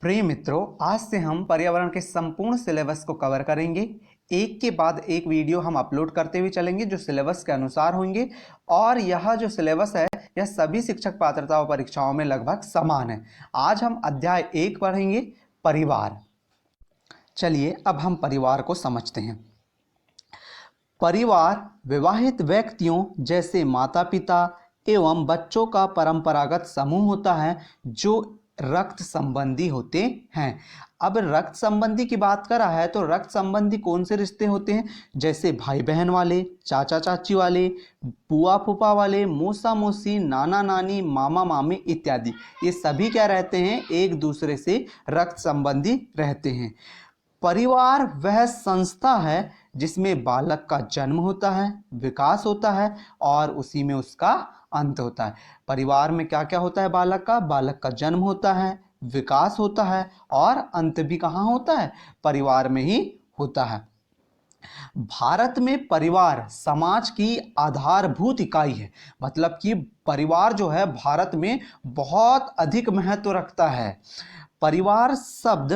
प्रिय मित्रों, आज से हम पर्यावरण के संपूर्ण सिलेबस को कवर करेंगे। एक के बाद एक वीडियो हम अपलोड करते हुए चलेंगे जो सिलेबस के अनुसार होंगे, और यह जो सिलेबस है यह सभी शिक्षक पात्रता और परीक्षाओं में लगभग समान है। आज हम अध्याय 1 पढ़ेंगे, परिवार। चलिए अब हम परिवार को समझते हैं। परिवार विवाहित व्यक्तियों जैसे माता पिता एवं बच्चों का परंपरागत समूह होता है जो रक्त संबंधी होते हैं। अब रक्त संबंधी की बात कर रहा है तो रक्त संबंधी कौन से रिश्ते होते हैं? जैसे भाई बहन वाले, चाचा चाची वाले, बुआ फूफा वाले, मौसा मौसी, नाना नानी, मामा मामी इत्यादि। ये सभी क्या रहते हैं? एक दूसरे से रक्त संबंधी रहते हैं। परिवार वह संस्था है जिसमें बालक का जन्म होता है, विकास होता है और उसी में उसका अंत होता है। परिवार में क्या क्या होता है? बालक का जन्म होता है, विकास होता है और अंत भी कहाँ होता है? परिवार में ही होता है। भारत में परिवार समाज की आधारभूत इकाई है। मतलब कि परिवार जो है भारत में बहुत अधिक महत्व रखता है। परिवार शब्द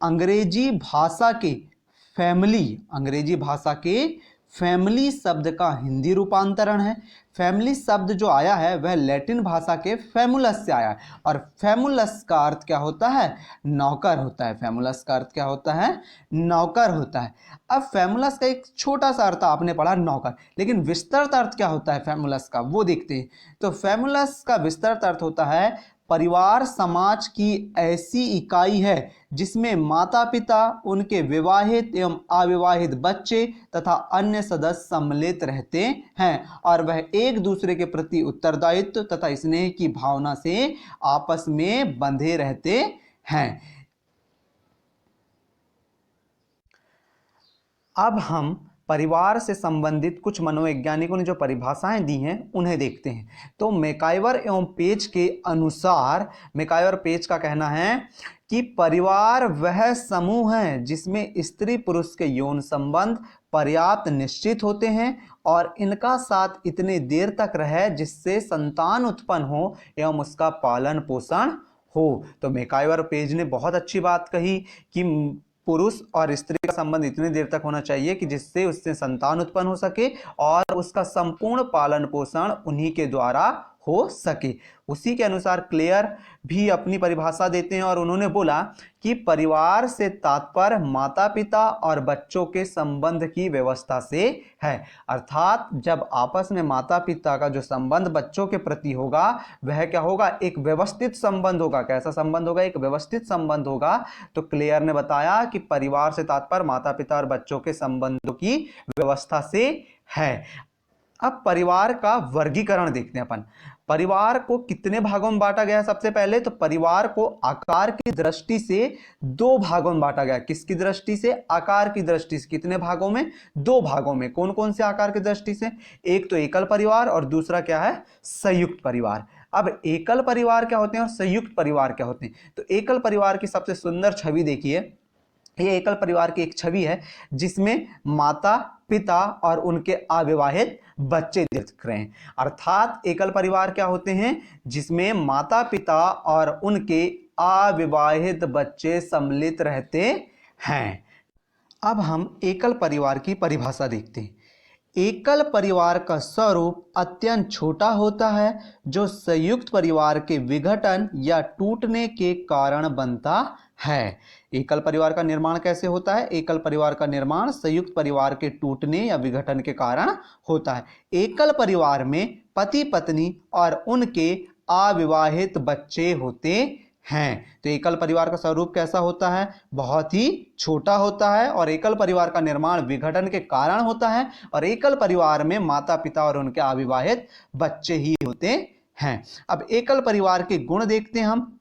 अंग्रेजी भाषा के फैमिली शब्द का हिंदी रूपांतरण है। फैमिली शब्द जो आया है वह लैटिन भाषा के फैमुलस से आया है, और फैमुलस का अर्थ क्या होता है? नौकर होता है। फैमुलस का अर्थ क्या होता है? नौकर होता है। अब फैमुलस का एक छोटा सा अर्थ आपने पढ़ा नौकर, लेकिन विस्तृत अर्थ क्या होता है फैमुलस का, वो देखते हैं। तो फैमुलस का विस्तृत अर्थ होता है परिवार समाज की ऐसी इकाई है जिसमें माता पिता, उनके विवाहित एवं अविवाहित बच्चे तथा अन्य सदस्य सम्मिलित रहते हैं, और वह एक दूसरे के प्रति उत्तरदायित्व तथा स्नेह की भावना से आपस में बंधे रहते हैं। अब हम परिवार से संबंधित कुछ मनोवैज्ञानिकों ने जो परिभाषाएं दी हैं उन्हें देखते हैं। तो मैकाइवर एवं पेज के अनुसार, मैकाइवर पेज का कहना है कि परिवार वह समूह है जिसमें स्त्री पुरुष के यौन संबंध पर्याप्त निश्चित होते हैं और इनका साथ इतने देर तक रहे जिससे संतान उत्पन्न हो एवं उसका पालन पोषण हो। तो मैकाइवर पेज ने बहुत अच्छी बात कही कि पुरुष और स्त्री का संबंध इतनी देर तक होना चाहिए कि जिससे उससे संतान उत्पन्न हो सके और उसका संपूर्ण पालन पोषण उन्हीं के द्वारा हो सके। उसी के अनुसार क्लेयर भी अपनी परिभाषा देते हैं और उन्होंने बोला कि परिवार से तात्पर्य माता पिता और बच्चों के संबंध की व्यवस्था से है। अर्थात जब आपस में माता पिता का जो संबंध बच्चों के प्रति होगा वह क्या होगा? एक व्यवस्थित संबंध होगा। कैसा संबंध होगा? एक व्यवस्थित संबंध होगा। तो क्लेयर ने बताया कि परिवार से तात्पर्य माता पिता और बच्चों के संबंधों की व्यवस्था से है। अब परिवार का वर्गीकरण देखते हैं अपन। परिवार को कितने भागों में बांटा गया? सबसे पहले तो परिवार को आकार की दृष्टि से 2 भागों में बांटा गया। किसकी दृष्टि से? आकार की दृष्टि से। कितने भागों में? 2 भागों में। कौन कौन से आकार की दृष्टि से? एक तो एकल परिवार और दूसरा क्या है? संयुक्त परिवार। अब एकल परिवार क्या होते हैं और संयुक्त परिवार क्या होते हैं? तो एकल परिवार की सबसे सुंदर छवि देखिए। ये एकल परिवार की एक छवि है जिसमें माता पिता और उनके अविवाहित बच्चे दिख रहे हैं। अर्थात एकल परिवार क्या होते हैं? जिसमें माता पिता और उनके अविवाहित बच्चे सम्मिलित रहते हैं। अब हम एकल परिवार की परिभाषा देखते हैं। एकल परिवार का स्वरूप अत्यंत छोटा होता है जो संयुक्त परिवार के विघटन या टूटने के कारण बनता है। एकल परिवार का निर्माण कैसे होता है? एकल परिवार का निर्माण संयुक्त परिवार के टूटने या विघटन के कारण होता है। एकल परिवार में पति पत्नी और उनके अविवाहित बच्चे होते हैं। तो एकल परिवार का स्वरूप कैसा होता है? बहुत ही छोटा होता है, और एकल परिवार का निर्माण विघटन के कारण होता है, और एकल परिवार में माता पिता और उनके अविवाहित बच्चे ही होते हैं। अब एकल परिवार के गुण देखते हैं हम।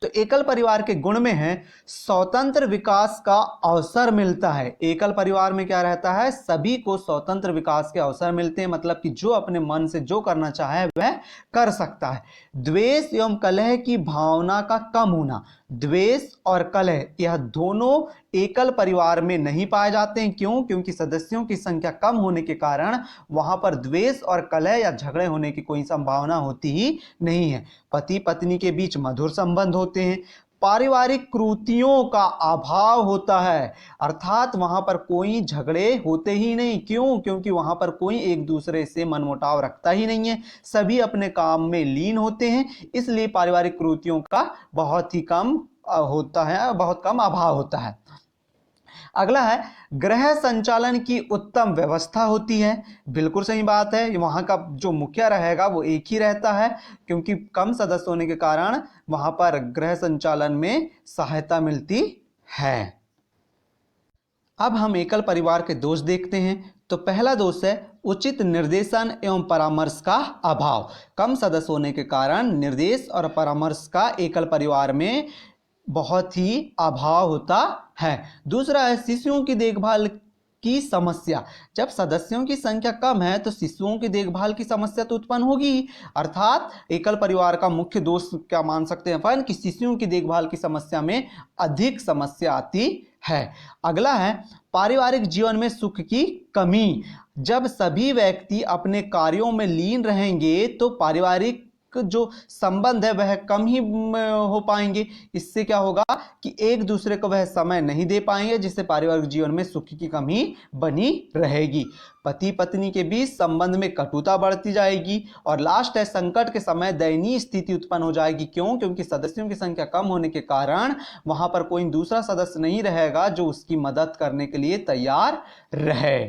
तो एकल परिवार के गुण में है स्वतंत्र विकास का अवसर मिलता है। एकल परिवार में क्या रहता है? सभी को स्वतंत्र विकास के अवसर मिलते हैं। मतलब कि जो अपने मन से जो करना चाहे वह कर सकता है। द्वेष एवं कलह की भावना का कम होना। द्वेष और कलह यह दोनों एकल परिवार में नहीं पाए जाते हैं। क्यों? क्योंकि सदस्यों की संख्या कम होने के कारण वहां पर द्वेष और कलह या झगड़े होने की कोई संभावना होती ही नहीं है। पति पत्नी के बीच मधुर संबंध होते हैं। पारिवारिक कृतियों का अभाव होता है, अर्थात वहां पर कोई झगड़े होते ही नहीं। क्यों? क्योंकि वहां पर कोई एक दूसरे से मनमुटाव रखता ही नहीं है, सभी अपने काम में लीन होते हैं, इसलिए पारिवारिक कृतियों का बहुत ही कम होता है, बहुत कम अभाव होता है। अगला है गृह संचालन की उत्तम व्यवस्था होती है। बिल्कुल सही बात है, वहां का जो मुखिया रहेगा वो एक ही रहता है, क्योंकि कम सदस्य होने के कारण वहां पर गृह संचालन में सहायता मिलती है। अब हम एकल परिवार के दोष देखते हैं। तो पहला दोष है उचित निर्देशन एवं परामर्श का अभाव। कम सदस्य होने के कारण निर्देश और परामर्श का एकल परिवार में बहुत ही अभाव होता है। दूसरा है शिशुओं की देखभाल की समस्या। जब सदस्यों की संख्या कम है तो शिशुओं की देखभाल की समस्या तो उत्पन्न होगी, अर्थात एकल परिवार का मुख्य दोष क्या मान सकते हैं अपन कि शिशुओं की देखभाल की समस्या में अधिक समस्या आती है। अगला है पारिवारिक जीवन में सुख की कमी। जब सभी व्यक्ति अपने कार्यों में लीन रहेंगे तो पारिवारिक जो संबंध है वह कम ही हो पाएंगे। इससे क्या होगा कि एक दूसरे को वह समय नहीं दे पाएंगे, जिससे पारिवारिक जीवन में सुख की कमी बनी रहेगी। पति पत्नी के बीच संबंध में कटुता बढ़ती जाएगी। और लास्ट है संकट के समय दयनीय स्थिति उत्पन्न हो जाएगी। क्यों? क्योंकि सदस्यों की संख्या कम होने के कारण वहां पर कोई दूसरा सदस्य नहीं रहेगा जो उसकी मदद करने के लिए तैयार रहे।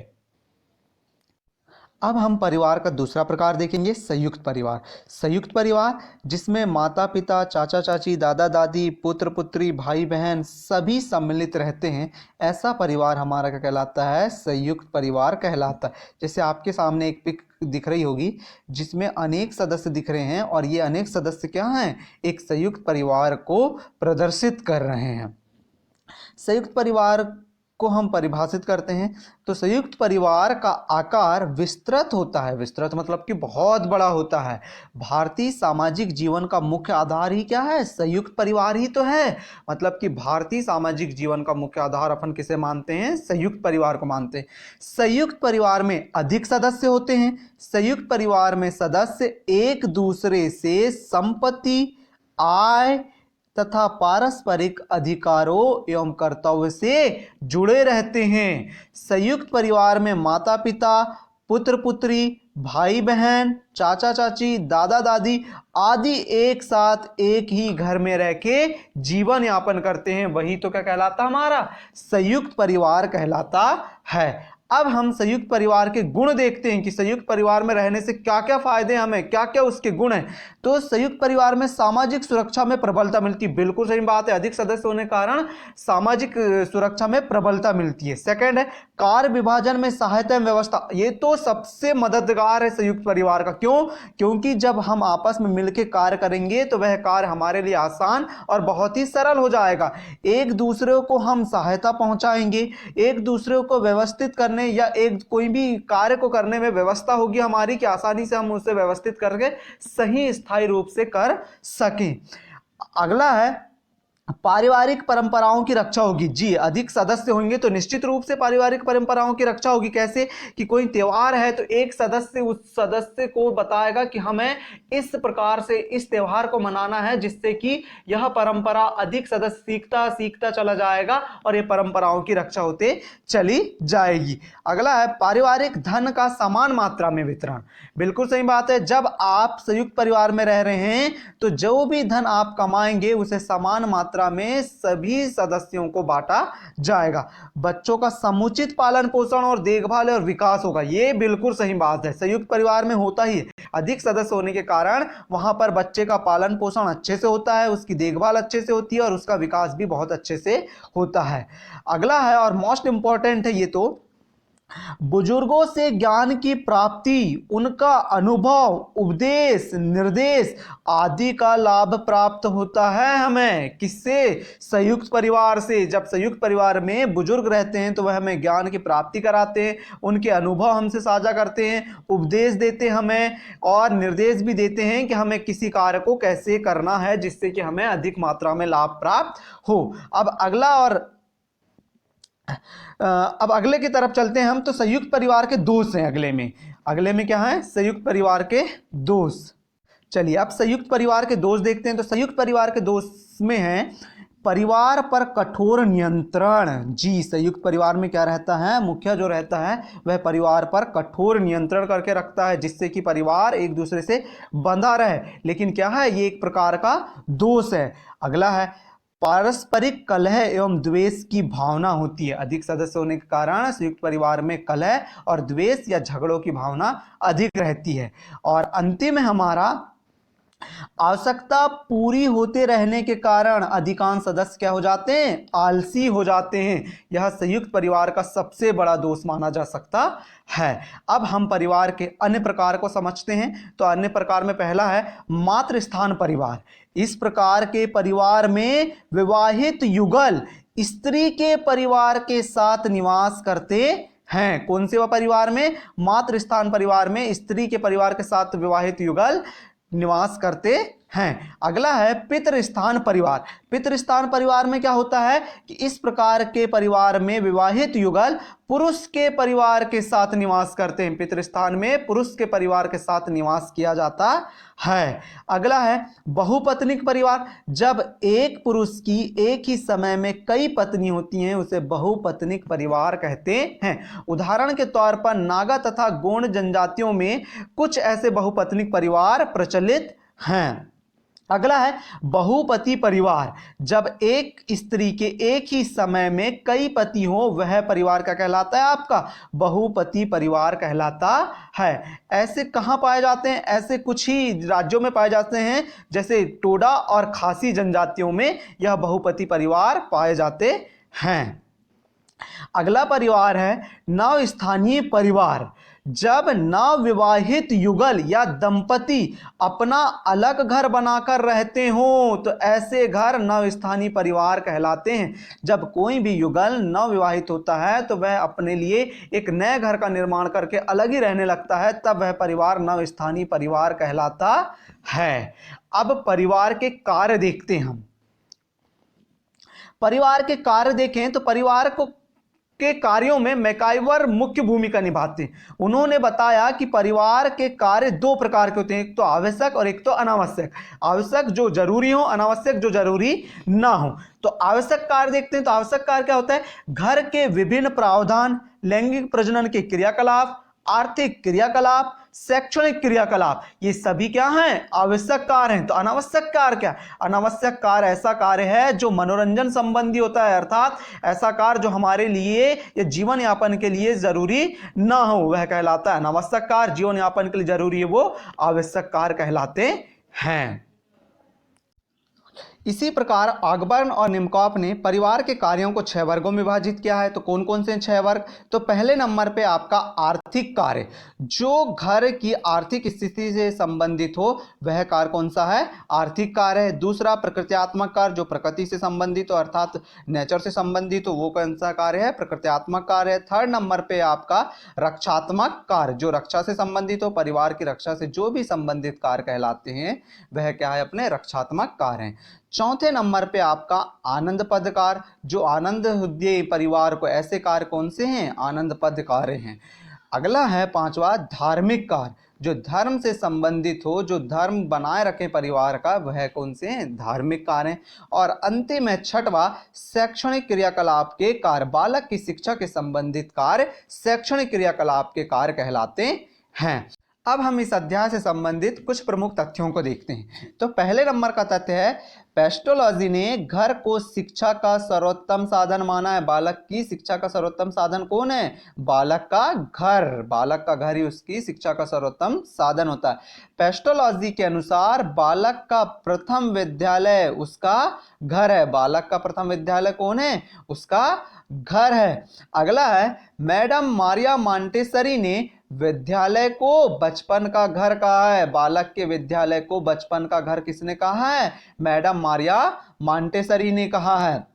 अब हम परिवार का दूसरा प्रकार देखेंगे, संयुक्त परिवार। संयुक्त परिवार जिसमें माता पिता, चाचा चाची, दादा दादी, पुत्र पुत्री, भाई बहन सभी सम्मिलित रहते हैं, ऐसा परिवार हमारा क्या कहलाता है? संयुक्त परिवार कहलाता है। जैसे आपके सामने एक पिक दिख रही होगी जिसमें अनेक सदस्य दिख रहे हैं, और ये अनेक सदस्य क्या हैं? एक संयुक्त परिवार को प्रदर्शित कर रहे हैं। संयुक्त परिवार को हम परिभाषित करते हैं तो संयुक्त परिवार का आकार विस्तृत होता है। विस्तृत मतलब कि बहुत बड़ा होता है। भारतीय सामाजिक जीवन का मुख्य आधार ही क्या है? संयुक्त परिवार ही तो है। मतलब कि भारतीय सामाजिक जीवन का मुख्य आधार अपन किसे मानते हैं? संयुक्त परिवार को मानते हैं। संयुक्त परिवार में अधिक सदस्य होते हैं। संयुक्त परिवार में सदस्य एक दूसरे से संपत्ति, आय तथा पारस्परिक अधिकारों एवं कर्तव्य से जुड़े रहते हैं। संयुक्त परिवार में माता पिता, पुत्र पुत्री, भाई बहन, चाचा चाची, दादा दादी आदि एक साथ एक ही घर में रह के जीवन यापन करते हैं। वही तो क्या कहलाता हमारा? संयुक्त परिवार कहलाता है। अब हम संयुक्त परिवार के गुण देखते हैं कि संयुक्त परिवार में रहने से क्या क्या फायदे हमें, क्या क्या उसके गुण हैं। तो संयुक्त परिवार में सामाजिक सुरक्षा में प्रबलता मिलती है। बिल्कुल सही बात है, अधिक सदस्य होने के कारण सामाजिक सुरक्षा में प्रबलता मिलती है। सेकंड है कार्य विभाजन में सहायता एवं व्यवस्था। ये तो सबसे मददगार है संयुक्त परिवार का। क्यों? क्योंकि जब हम आपस में मिलकर कार्य करेंगे तो वह कार्य हमारे लिए आसान और बहुत ही सरल हो जाएगा। एक दूसरे को हम सहायता पहुंचाएंगे, एक दूसरे को व्यवस्थित करने या एक कोई भी कार्य को करने में व्यवस्था होगी हमारी कि आसानी से हम उसे व्यवस्थित करके सही स्थायी रूप से कर सकें। अगला है पारिवारिक परंपराओं की रक्षा होगी। जी, अधिक सदस्य होंगे तो निश्चित रूप से पारिवारिक परंपराओं की रक्षा होगी। कैसे? कि कोई त्योहार है तो एक सदस्य उस सदस्य को बताएगा कि हमें इस प्रकार से इस त्योहार को मनाना है, जिससे कि यह परंपरा अधिक सदस्य सीखता सीखता चला जाएगा और ये परंपराओं की रक्षा होते चली जाएगी। अगला है पारिवारिक धन का समान मात्रा में वितरण। बिल्कुल सही बात है, जब आप संयुक्त परिवार में रह रहे हैं तो जो भी धन आप कमाएंगे उसे समान मात्रा में सभी सदस्यों को बांटा जाएगा। बच्चों का समुचित पालन पोषण और देखभाल और विकास होगा। ये बिल्कुल सही बात है, संयुक्त परिवार में होता ही है। अधिक सदस्य होने के कारण वहां पर बच्चे का पालन पोषण अच्छे से होता है, उसकी देखभाल अच्छे से होती है और उसका विकास भी बहुत अच्छे से होता है। अगला है और मोस्ट इंपॉर्टेंट है ये तो, बुजुर्गों से ज्ञान की प्राप्ति, उनका अनुभव, उपदेश, निर्देश आदि का लाभ प्राप्त होता है हमें। किससे? संयुक्त परिवार से। जब संयुक्त परिवार में बुजुर्ग रहते हैं तो वह हमें ज्ञान की प्राप्ति कराते हैं, उनके अनुभव हमसे साझा करते हैं, उपदेश देते हैं हमें और निर्देश भी देते हैं कि हमें किसी कार्य को कैसे करना है जिससे कि हमें अधिक मात्रा में लाभ प्राप्त हो। अब अगले की तरफ चलते हैं हम। तो संयुक्त परिवार के दोष हैं अगले में क्या है? संयुक्त परिवार के दोष। चलिए अब संयुक्त परिवार के दोष देखते हैं। तो संयुक्त परिवार के दोष में है परिवार पर कठोर नियंत्रण। जी, संयुक्त परिवार में क्या रहता है, मुखिया जो रहता है वह परिवार पर कठोर नियंत्रण करके रखता है, जिससे कि परिवार एक दूसरे से बंधा रहे। लेकिन क्या है, ये एक प्रकार का दोष है। अगला है, पारस्परिक कलह एवं द्वेष की भावना होती है। अधिक सदस्य होने के कारण संयुक्त परिवार में कलह और द्वेष या झगड़ों की भावना अधिक रहती है। और अंतिम है हमारा, आवश्यकता पूरी होते रहने के कारण अधिकांश सदस्य क्या हो जाते हैं, आलसी हो जाते हैं। यह संयुक्त परिवार का सबसे बड़ा दोष माना जा सकता है। अब हम परिवार के अन्य प्रकार को समझते हैं। तो अन्य प्रकार में पहला है मातृस्थान परिवार। इस प्रकार के परिवार में विवाहित युगल स्त्री के परिवार के साथ निवास करते हैं। कौन से परिवार में, मातृस्थान परिवार में स्त्री के परिवार के साथ विवाहित युगल निवास करते हैं। अगला है पितृस्थान परिवार। पितृस्थान परिवार में क्या होता है कि इस प्रकार के परिवार में विवाहित युगल पुरुष के परिवार के साथ निवास करते हैं। पितृस्थान में पुरुष के परिवार के साथ निवास किया जाता है। अगला है बहुपत्निक परिवार। जब एक पुरुष की एक ही समय में कई पत्नी होती हैं उसे बहुपत्निक परिवार कहते हैं। उदाहरण के तौर पर नागा तथा गोंड जनजातियों में कुछ ऐसे बहुपत्निक परिवार प्रचलित हैं। अगला है बहुपति परिवार। जब एक स्त्री के एक ही समय में कई पति हो वह परिवार क्या कहलाता है, आपका बहुपति परिवार कहलाता है। ऐसे कहाँ पाए जाते हैं, ऐसे कुछ ही राज्यों में पाए जाते हैं, जैसे टोडा और खासी जनजातियों में यह बहुपति परिवार पाए जाते हैं। अगला परिवार है नवस्थानीय परिवार। जब नवविवाहित युगल या दंपति अपना अलग घर बनाकर रहते हो तो ऐसे घर नवस्थानीय परिवार कहलाते हैं। जब कोई भी युगल नवविवाहित होता है तो वह अपने लिए एक नए घर का निर्माण करके अलग ही रहने लगता है, तब वह परिवार नवस्थानीय परिवार कहलाता है। अब परिवार के कार्य देखते हैं हम। परिवार के कार्य देखें तो परिवार को के कार्यों में मैकाइवर मुख्य भूमिका निभाते हैं। उन्होंने बताया कि परिवार के कार्य दो प्रकार के होते हैं, एक तो आवश्यक और एक तो अनावश्यक। आवश्यक जो जरूरी हो, अनावश्यक जो जरूरी ना हो। तो आवश्यक कार्य देखते हैं तो आवश्यक कार्य क्या होता है, घर के विभिन्न प्रावधान, लैंगिक प्रजनन के क्रियाकलाप, आर्थिक क्रियाकलाप, शैक्षणिक क्रियाकलाप, ये सभी क्या हैं, आवश्यक कार्य हैं। तो अनावश्यक कार्य क्या, अनावश्यक कार्य ऐसा कार्य है जो मनोरंजन संबंधी होता है, अर्थात ऐसा कार्य जो हमारे लिए या जीवन यापन के लिए जरूरी ना हो वह कहलाता है अनावश्यक कार्य। जीवन यापन के लिए जरूरी है वो आवश्यक कार्य कहलाते हैं। इसी प्रकार ऑगबर्न और निमकॉप ने परिवार के कार्यों को 6 वर्गों में विभाजित किया है। तो कौन कौन से 6 वर्ग, तो पहले नंबर पे आपका आर्थिक कार्य, जो घर की आर्थिक स्थिति से संबंधित हो वह कार्य कौन सा है, आर्थिक कार्य है। दूसरा प्रकृत्यात्मक कार्य, जो प्रकृति से संबंधित हो अर्थात नेचर से संबंधित हो वो कौन सा कार्य है, प्रकृत्यात्मक कार्य है। थर्ड नंबर पे आपका रक्षात्मक कार्य, जो रक्षा से संबंधित हो, परिवार की रक्षा से जो भी संबंधित कार्य कहलाते हैं वह क्या है, अपने रक्षात्मक कार्य है। चौथे नंबर पे आपका आनंदपद कार्य, जो आनंद दे परिवार को, ऐसे कार्य कौन से हैं, आनंदपद कार्य हैं। अगला है पांचवा धार्मिक कार्य, जो धर्म से संबंधित हो, जो धर्म बनाए रखे परिवार का वह कौन से हैं, धार्मिक कार्य हैं। और अंतिम है छठवा शैक्षणिक क्रियाकलाप के कार्य, बालक की शिक्षा के संबंधित कार्य शैक्षणिक क्रियाकलाप के कार्य कहलाते हैं। अब हम इस अध्याय से संबंधित कुछ प्रमुख तथ्यों को देखते हैं। तो पहले नंबर का तथ्य है पेस्टोलॉजी ने घर को शिक्षा का सर्वोत्तम साधन माना है। बालक की शिक्षा का सर्वोत्तम साधन कौन है, बालक का घर। बालक का घर ही उसकी शिक्षा का सर्वोत्तम साधन होता है। पेस्टोलॉजी के अनुसार बालक का प्रथम विद्यालय उसका घर है। बालक का प्रथम विद्यालय कौन है, उसका घर है। अगला है मैडम मारिया मॉन्टेसरी ने विद्यालय को बचपन का घर कहा है। बालक के विद्यालय को बचपन का घर किसने कहा है, मैडम मारिया मॉन्टेसरी ने कहा है।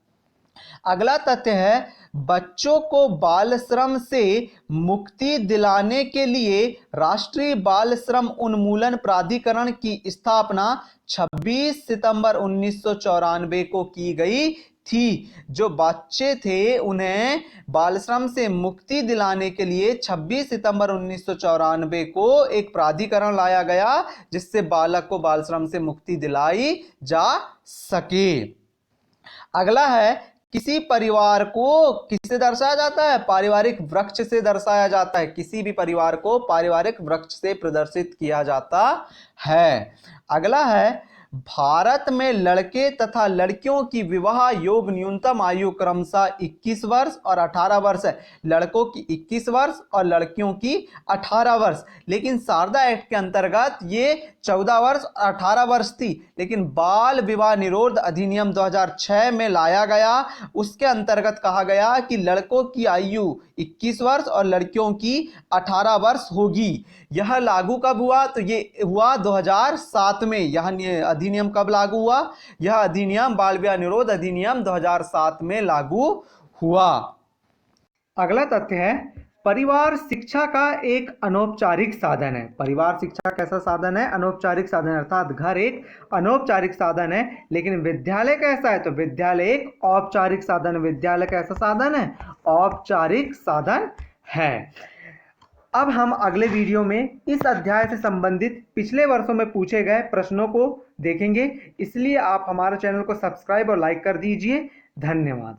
अगला तथ्य है बच्चों को बाल श्रम से मुक्ति दिलाने के लिए राष्ट्रीय बाल श्रम उन्मूलन प्राधिकरण की स्थापना 26 सितंबर 1994 को की गई थी। जो बच्चे थे उन्हें बाल श्रम से मुक्ति दिलाने के लिए 26 सितंबर 1994 को एक प्राधिकरण लाया गया जिससे बालक को बाल श्रम से मुक्ति दिलाई जा सके। अगला है किसी परिवार को किससे दर्शाया जाता है? पारिवारिक वृक्ष से दर्शाया जाता है। किसी भी परिवार को पारिवारिक वृक्ष से प्रदर्शित किया जाता है। अगला है भारत में लड़के तथा लड़कियों की विवाह योग न्यूनतम आयु क्रमशः 21 वर्ष और 18 वर्ष है। लड़कों की 21 वर्ष और लड़कियों की 18 वर्ष। लेकिन शारदा एक्ट के अंतर्गत ये 14 वर्ष और 18 वर्ष थी, लेकिन बाल विवाह निरोध अधिनियम 2006 में लाया गया। उसके अंतर्गत कहा गया कि लड़कों की आयु 21 वर्ष और लड़कियों की 18 वर्ष होगी। यह लागू कब हुआ? तो ये हुआ 2007 में। यह अधिनियम कब लागू हुआ? यह अधिनियम बाल विवाह निरोध अधिनियम 2007 में लागू हुआ। अगला तथ्य है परिवार शिक्षा का एक अनौपचारिक साधन है। परिवार शिक्षा कैसा साधन है? अनौपचारिक साधन, अर्थात घर एक अनौपचारिक साधन है। लेकिन विद्यालय कैसा है? तो विद्यालय एक औपचारिक साधन। विद्यालय कैसा साधन है? औपचारिक साधन है। अब हम अगले वीडियो में इस अध्याय से संबंधित पिछले वर्षों में पूछे गए प्रश्नों को देखेंगे, इसलिए आप हमारे चैनल को सब्सक्राइब और लाइक कर दीजिए। धन्यवाद।